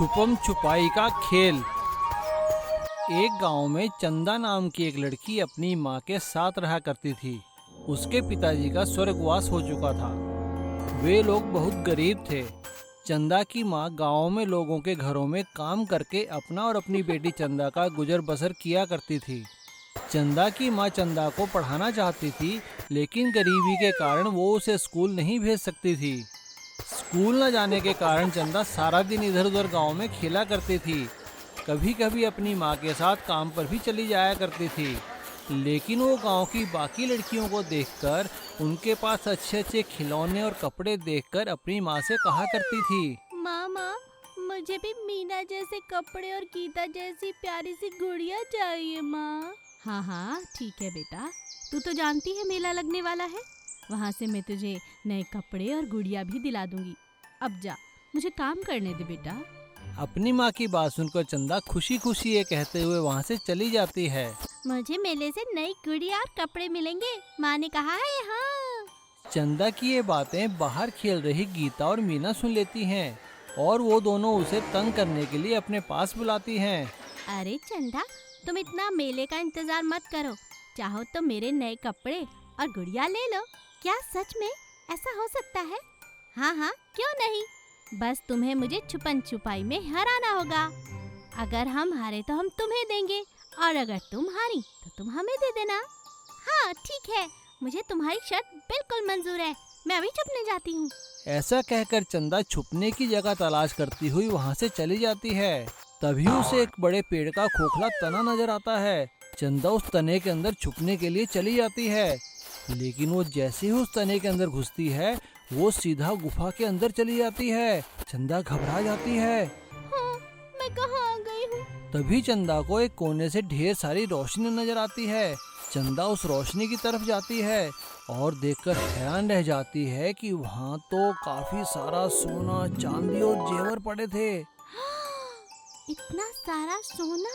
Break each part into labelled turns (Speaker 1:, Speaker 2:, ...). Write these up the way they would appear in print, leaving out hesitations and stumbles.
Speaker 1: छुपम छुपाई का खेल। एक गांव में चंदा नाम की एक लड़की अपनी माँ के साथ रहा करती थी। उसके पिताजी का स्वर्गवास हो चुका था। वे लोग बहुत गरीब थे। चंदा की माँ गांव में लोगों के घरों में काम करके अपना और अपनी बेटी चंदा का गुजर बसर किया करती थी। चंदा की माँ चंदा को पढ़ाना चाहती थी, लेकिन गरीबी के कारण वो उसे स्कूल नहीं भेज सकती थी। स्कूल न जाने के कारण चंदा सारा दिन इधर उधर गांव में खेला करती थी। कभी कभी अपनी माँ के साथ काम पर भी चली जाया करती थी। लेकिन वो गांव की बाकी लड़कियों को देखकर, उनके पास अच्छे अच्छे खिलौने और कपड़े देखकर अपनी माँ से कहा करती थी,
Speaker 2: माँ मुझे भी मीना जैसे कपड़े और गीता जैसी प्यारी सी गुड़िया चाहिए माँ। हाँ ठीक है बेटा, तू तो जानती है मेला लगने वाला है, वहाँ से मैं तुझे नए कपड़े और गुड़िया भी दिला दूंगी। अब जा, मुझे काम करने दे बेटा।
Speaker 1: अपनी माँ की बात सुनकर चंदा खुशी खुशी ये कहते हुए वहाँ से चली जाती है।
Speaker 2: मुझे मेले से नई गुड़िया और कपड़े मिलेंगे, माँ ने कहा है। हाँ।
Speaker 1: चंदा की ये बातें बाहर खेल रही गीता और मीना सुन लेती हैं और वो दोनों उसे तंग करने के लिए अपने पास बुलाती हैं।
Speaker 2: अरे चंदा, तुम इतना मेले का इंतजार मत करो, चाहो तो मेरे नए कपड़े और गुड़िया ले लो। क्या सच में ऐसा हो सकता है? हाँ, क्यों नहीं। बस तुम्हें मुझे छुपन छुपाई में हराना होगा। अगर हम हारे तो हम तुम्हें देंगे, और अगर तुम हारी तो तुम हमें दे देना। हाँ ठीक है, मुझे तुम्हारी शर्त बिल्कुल मंजूर है, मैं अभी छुपने जाती हूँ।
Speaker 1: ऐसा कहकर चंदा छुपने की जगह तलाश करती हुई वहाँ से चली जाती है। तभी उसे एक बड़े पेड़ का खोखला तना नजर आता है। चंदा उस तने के अंदर छुपने के लिए चली जाती है, लेकिन वो जैसे ही उस तने के अंदर घुसती है, वो सीधा गुफा के अंदर चली जाती है। चंदा घबरा जाती है।
Speaker 2: हाँ, मैं कहाँ आ गई हूँ?
Speaker 1: तभी चंदा को एक कोने से ढेर सारी रोशनी नजर आती है। चंदा उस रोशनी की तरफ जाती है और देखकर हैरान रह जाती है कि वहाँ तो काफी सारा सोना, चांदी और जेवर पड़े थे।
Speaker 2: इतना सारा सोना!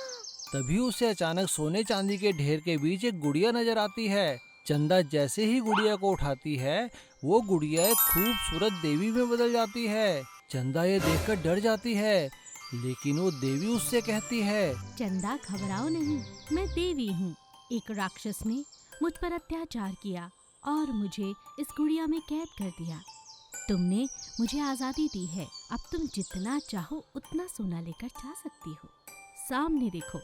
Speaker 1: तभी उसे अचानक सोने चांदी के ढेर के बीच एक गुड़िया नजर आती है। चंदा जैसे ही गुड़िया को उठाती है, वो गुड़िया एक खूबसूरत देवी में बदल जाती है। चंदा ये देखकर डर जाती है, लेकिन वो देवी उससे कहती है,
Speaker 2: चंदा घबराओ नहीं, मैं देवी हूँ। एक राक्षस ने मुझ पर अत्याचार किया और मुझे इस गुड़िया में कैद कर दिया। तुमने मुझे आजादी दी है, अब तुम जितना चाहो उतना सोना लेकर जा सकती हो। सामने देखो,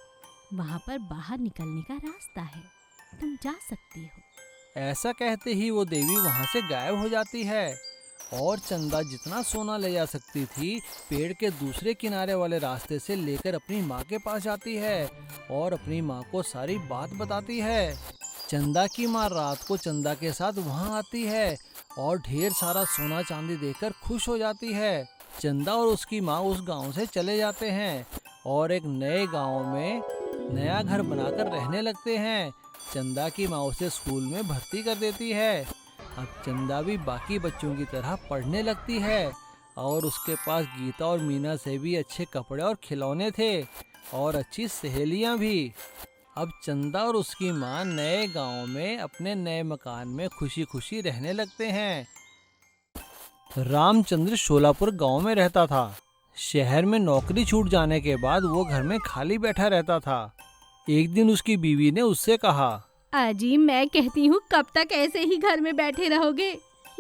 Speaker 2: वहाँ पर बाहर निकलने का रास्ता है, तुम जा सकती हो।
Speaker 1: ऐसा कहते ही वो देवी वहाँ से गायब हो जाती है और चंदा जितना सोना ले जा सकती थी, पेड़ के दूसरे किनारे वाले रास्ते से लेकर अपनी माँ के पास जाती है और अपनी माँ को सारी बात बताती है। चंदा की माँ रात को चंदा के साथ वहाँ आती है और ढेर सारा सोना चांदी देखकर खुश हो जाती है। चंदा और उसकी माँ उस गांव से चले जाते हैं और एक नए गांव में नया घर बनाकर रहने लगते हैं। चंदा की माँ उसे स्कूल में भर्ती कर देती है। अब चंदा भी बाकी बच्चों की तरह पढ़ने लगती है और उसके पास गीता और मीना से भी अच्छे कपड़े और खिलौने थे और अच्छी सहेलियां भी। अब चंदा और उसकी माँ नए गांव में अपने नए मकान में खुशी खुशी रहने लगते हैं। रामचंद्र शोलापुर गांव में रहता था। शहर में नौकरी छूट जाने के बाद वो घर में खाली बैठा रहता था। एक दिन उसकी बीवी ने उससे कहा,
Speaker 2: अजी मैं कहती हूँ, कब तक ऐसे ही घर में बैठे रहोगे?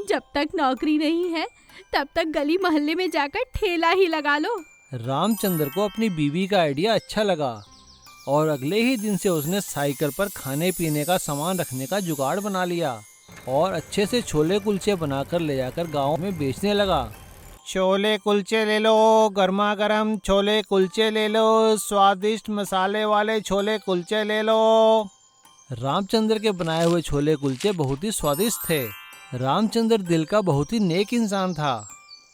Speaker 2: जब तक नौकरी नहीं है तब तक गली मोहल्ले में जाकर ठेला ही लगा लो।
Speaker 1: रामचंद्र को अपनी बीवी का आइडिया अच्छा लगा और अगले ही दिन से उसने साइकिल पर खाने पीने का सामान रखने का जुगाड़ बना लिया और अच्छे से छोले कुलचे बनाकर ले जाकर गांव में बेचने लगा। छोले कुलचे ले लो, गर्मा गर्म छोले कुलचे ले लो, स्वादिष्ट मसाले वाले छोले कुलचे ले लो। रामचंद्र के बनाए हुए छोले कुलचे बहुत ही स्वादिष्ट थे। रामचंद्र दिल का बहुत ही नेक इंसान था।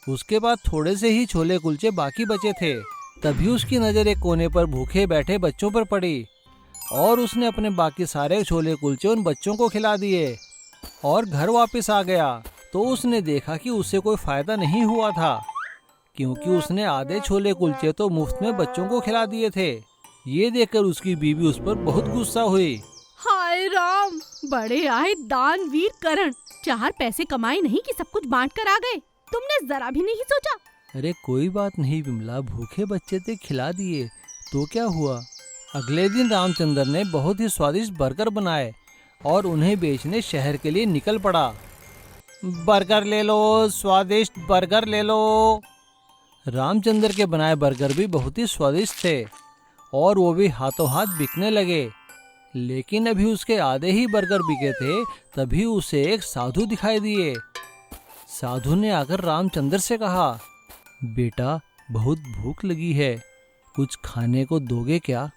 Speaker 1: उसके बाद थोड़े से ही छोले कुलचे बाकी बचे थे। तभी उसकी नज़र एक कोने पर भूखे बैठे बच्चों पर पड़ी और उसने अपने बाकी सारे छोले कुलचे उन बच्चों को खिला दिए और घर वापस आ गया तो उसने देखा कि उसे कोई फायदा नहीं हुआ था, क्योंकि उसने आधे छोले कुलचे तो मुफ्त में बच्चों को खिला दिए थे। ये देखकर उसकी बीवी उस पर बहुत गुस्सा हुई।
Speaker 2: हाय राम, बड़े आए दानवीर करण, 4 पैसे कमाए नहीं कि सब कुछ बांट कर आ गए। तुमने जरा भी नहीं सोचा
Speaker 1: अरे कोई बात नहीं विमला, भूखे बच्चे थे खिला दिए तो क्या हुआ। अगले दिन रामचंद्र ने बहुत ही स्वादिष्ट बर्गर बनाए और उन्हें बेचने शहर के लिए निकल पड़ा। बर्गर ले लो, स्वादिष्ट बर्गर ले लो। रामचंद्र के बनाए बर्गर भी बहुत ही स्वादिष्ट थे और वो भी हाथों हाथ बिकने लगे। लेकिन अभी उसके आधे ही बर्गर बिके थे, तभी उसे एक साधु दिखाई दिए। साधु ने आकर रामचंद्र से कहा, बेटा बहुत भूख लगी है, कुछ खाने को दोगे क्या।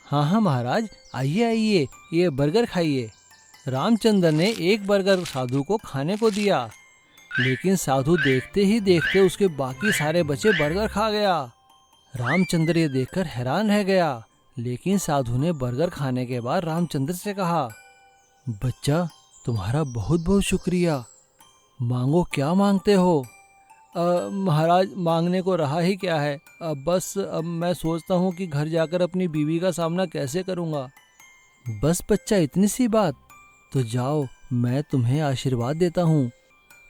Speaker 1: हाँ हाँ महाराज, आइए आइए, ये बर्गर खाइए। रामचंद्र ने एक बर्गर साधु को खाने को दिया, लेकिन साधु देखते ही देखते उसके बाकी सारे बचे बर्गर खा गया। रामचंद्र ये देखकर हैरान रह गया, लेकिन साधु ने बर्गर खाने के बाद रामचंद्र से कहा, बच्चा तुम्हारा बहुत बहुत शुक्रिया, मांगो क्या मांगते हो। महाराज मांगने को रहा ही क्या है, अब मैं सोचता हूँ कि घर जाकर अपनी बीवी का सामना कैसे करूँगा। बस बच्चा इतनी सी बात, तो जाओ मैं तुम्हें आशीर्वाद देता हूँ,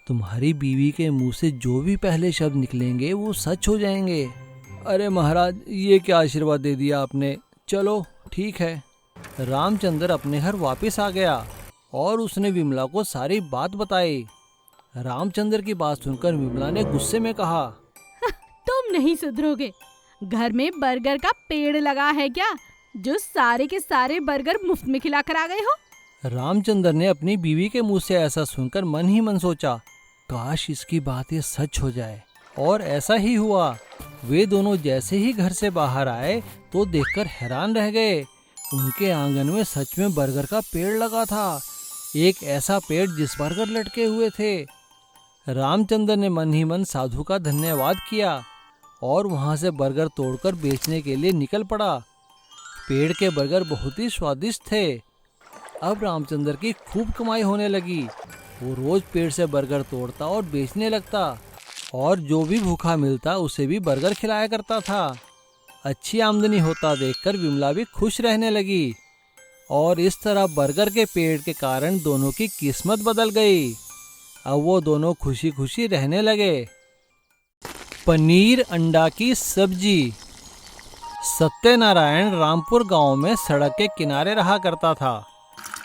Speaker 1: तुम्हारी बीवी के मुंह से जो भी पहले शब्द निकलेंगे वो सच हो जाएंगे। अरे महाराज ये क्या आशीर्वाद दे दिया आपने, चलो ठीक है। रामचंद्र अपने घर वापस आ गया और उसने विमला को सारी बात बताई। रामचंद्र की बात सुनकर विमला ने गुस्से में कहा,
Speaker 2: तुम नहीं सुधरोगे। घर में बर्गर का पेड़ लगा है क्या, जो सारे के सारे बर्गर मुफ्त में खिला कर आ गए हो।
Speaker 1: रामचंद्र ने अपनी बीवी के मुंह से ऐसा सुनकर मन ही मन सोचा, काश इसकी बात ये सच हो जाए। और ऐसा ही हुआ। वे दोनों जैसे ही घर से बाहर आए तो देखकर हैरान रह गए। उनके आंगन में सच में बर्गर का पेड़ लगा था, एक ऐसा पेड़ जिस बर्गर लटके हुए थे। रामचंद्र ने मन ही मन साधु का धन्यवाद किया और वहां से बर्गर तोड़कर बेचने के लिए निकल पड़ा। पेड़ के बर्गर बहुत ही स्वादिष्ट थे। अब रामचंद्र की खूब कमाई होने लगी। वो रोज पेड़ से बर्गर तोड़ता और बेचने लगता और जो भी भूखा मिलता उसे भी बर्गर खिलाया करता था। अच्छी आमदनी होता देखकर विमला भी खुश रहने लगी और इस तरह बर्गर के पेड़ के कारण दोनों की किस्मत बदल गई। अब वो दोनों खुशी खुशी रहने लगे। पनीर अंडा की सब्जी। सत्यनारायण रामपुर गांव में सड़क के किनारे रहा करता था।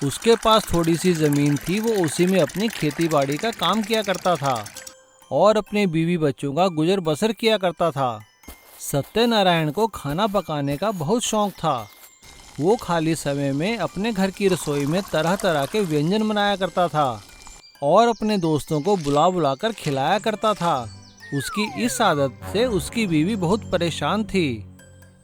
Speaker 1: उसके पास थोड़ी सी जमीन थी, वो उसी में अपनी खेती बाड़ी का काम किया करता था और अपने बीवी बच्चों का गुजर बसर किया करता था। सत्यनारायण को खाना पकाने का बहुत शौक था। वो खाली समय में अपने घर की रसोई में तरह तरह के व्यंजन बनाया करता था और अपने दोस्तों को बुला बुलाकर खिलाया करता था। उसकी इस आदत से उसकी बीवी बहुत परेशान थी।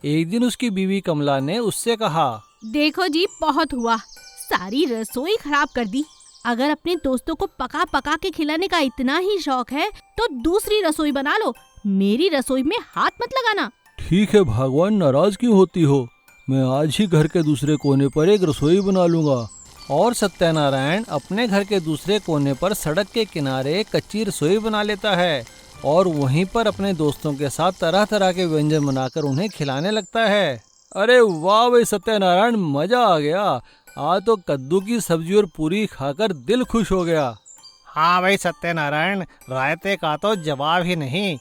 Speaker 1: एक दिन उसकी बीवी कमला ने उससे कहा,
Speaker 2: देखो जी बहुत हुआ, सारी रसोई खराब कर दी। अगर अपने दोस्तों को पका पका के खिलाने का इतना ही शौक है तो दूसरी रसोई बना लो, मेरी रसोई में हाथ मत लगाना।
Speaker 1: ठीक है भगवान, नाराज क्यों होती हो, मैं आज ही घर के दूसरे कोने पर एक रसोई बना लूंगा। और सत्यनारायण अपने घर के दूसरे कोने पर सड़क के किनारे कच्ची रसोई बना लेता है और वहीं पर अपने दोस्तों के साथ तरह तरह के व्यंजन बनाकर उन्हें खिलाने लगता है। अरे वाह भाई सत्यनारायण, मजा आ गया, आज तो कद्दू की सब्जी और पूरी खाकर दिल खुश हो गया। हाँ भाई सत्यनारायण, रायते का तो जवाब ही नहीं।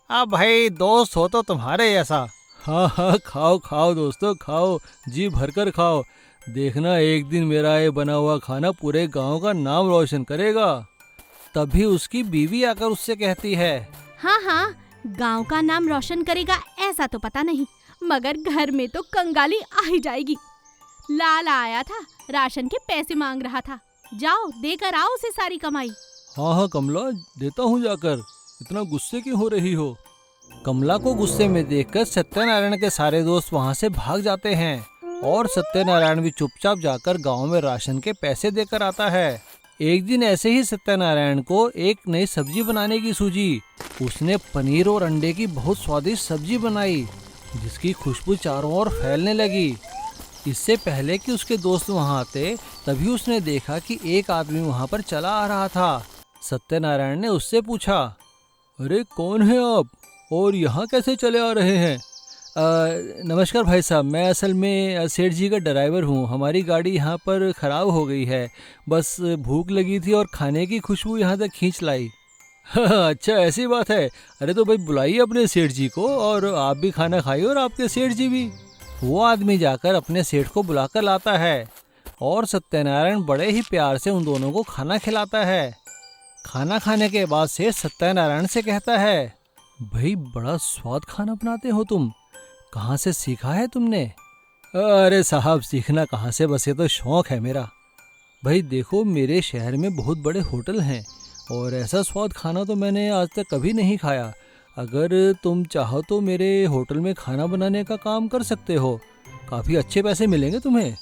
Speaker 1: अब भाई दोस्त हो तो तुम्हारे जैसा। हाँ हाँ खाओ खाओ दोस्तों खाओ, जी भरकर खाओ, देखना एक दिन मेरा ये बना हुआ खाना पूरे गांव का नाम रोशन करेगा। तभी उसकी बीवी आकर उससे कहती है,
Speaker 2: हाँ हाँ गांव का नाम रोशन करेगा ऐसा तो पता नहीं, मगर घर में तो कंगाली आ ही जाएगी। लाला आया था, राशन के पैसे मांग रहा था, जाओ देकर आओ उसे सारी कमाई।
Speaker 1: हाँ हाँ कमला, देता हूँ जाकर, इतना गुस्से क्यों हो रही हो। कमला को गुस्से में देखकर सत्यनारायण के सारे दोस्त वहाँ से भाग जाते हैं और सत्यनारायण भी चुपचाप जाकर गांव में राशन के पैसे देकर आता है। एक दिन ऐसे ही सत्यनारायण को एक नई सब्जी बनाने की सूझी। उसने पनीर और अंडे की बहुत स्वादिष्ट सब्जी बनाई, जिसकी खुशबू चारों ओर फैलने लगी। इससे पहले कि उसके दोस्त वहां आते, तभी उसने देखा कि एक आदमी वहां पर चला आ रहा था। सत्यनारायण ने उससे पूछा, अरे कौन है आप और यहाँ कैसे चले आ रहे हैं। नमस्कार भाई साहब, मैं असल में सेठ जी का ड्राइवर हूँ। हमारी गाड़ी यहाँ पर ख़राब हो गई है, बस भूख लगी थी और खाने की खुशबू यहाँ तक खींच लाई। अच्छा ऐसी बात है। अरे तो भाई बुलाइए अपने सेठ जी को और आप भी खाना खाइए और आपके सेठ जी भी। वो आदमी जाकर अपने सेठ को बुलाकर लाता है और सत्यनारायण बड़े ही प्यार से उन दोनों को खाना खिलाता है। खाना खाने के बाद सेठ सत्यनारायण से कहता है, भाई बड़ा स्वाद खाना बनाते हो तुम, कहाँ से सीखा है तुमने? अरे साहब सीखना कहाँ से, बस ये तो शौक है मेरा। भाई देखो मेरे शहर में बहुत बड़े होटल हैं और ऐसा स्वाद खाना तो मैंने आज तक कभी नहीं खाया। अगर तुम चाहो तो मेरे होटल में खाना बनाने का काम कर सकते हो, काफ़ी अच्छे पैसे मिलेंगे तुम्हें।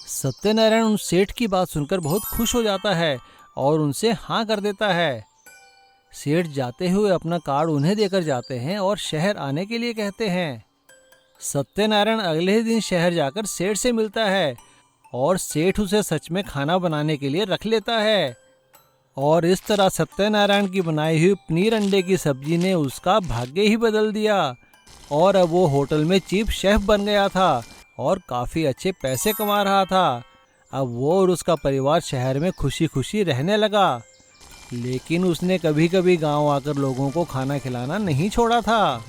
Speaker 1: सत्यनारायण उन सेठ की बात सुनकर बहुत खुश हो जाता है और उनसे हाँ कर देता है। सेठ जाते हुए अपना कार्ड उन्हें देकर जाते हैं और शहर आने के लिए कहते हैं। सत्यनारायण अगले ही दिन शहर जाकर सेठ से मिलता है और सेठ उसे सच में खाना बनाने के लिए रख लेता है। और इस तरह सत्यनारायण की बनाई हुई पनीर अंडे की सब्जी ने उसका भाग्य ही बदल दिया और अब वो होटल में चीफ शेफ बन गया था और काफ़ी अच्छे पैसे कमा रहा था। अब वो और उसका परिवार शहर में खुशी खुशी रहने लगा, लेकिन उसने कभी कभी गांव आकर लोगों को खाना खिलाना नहीं छोड़ा था।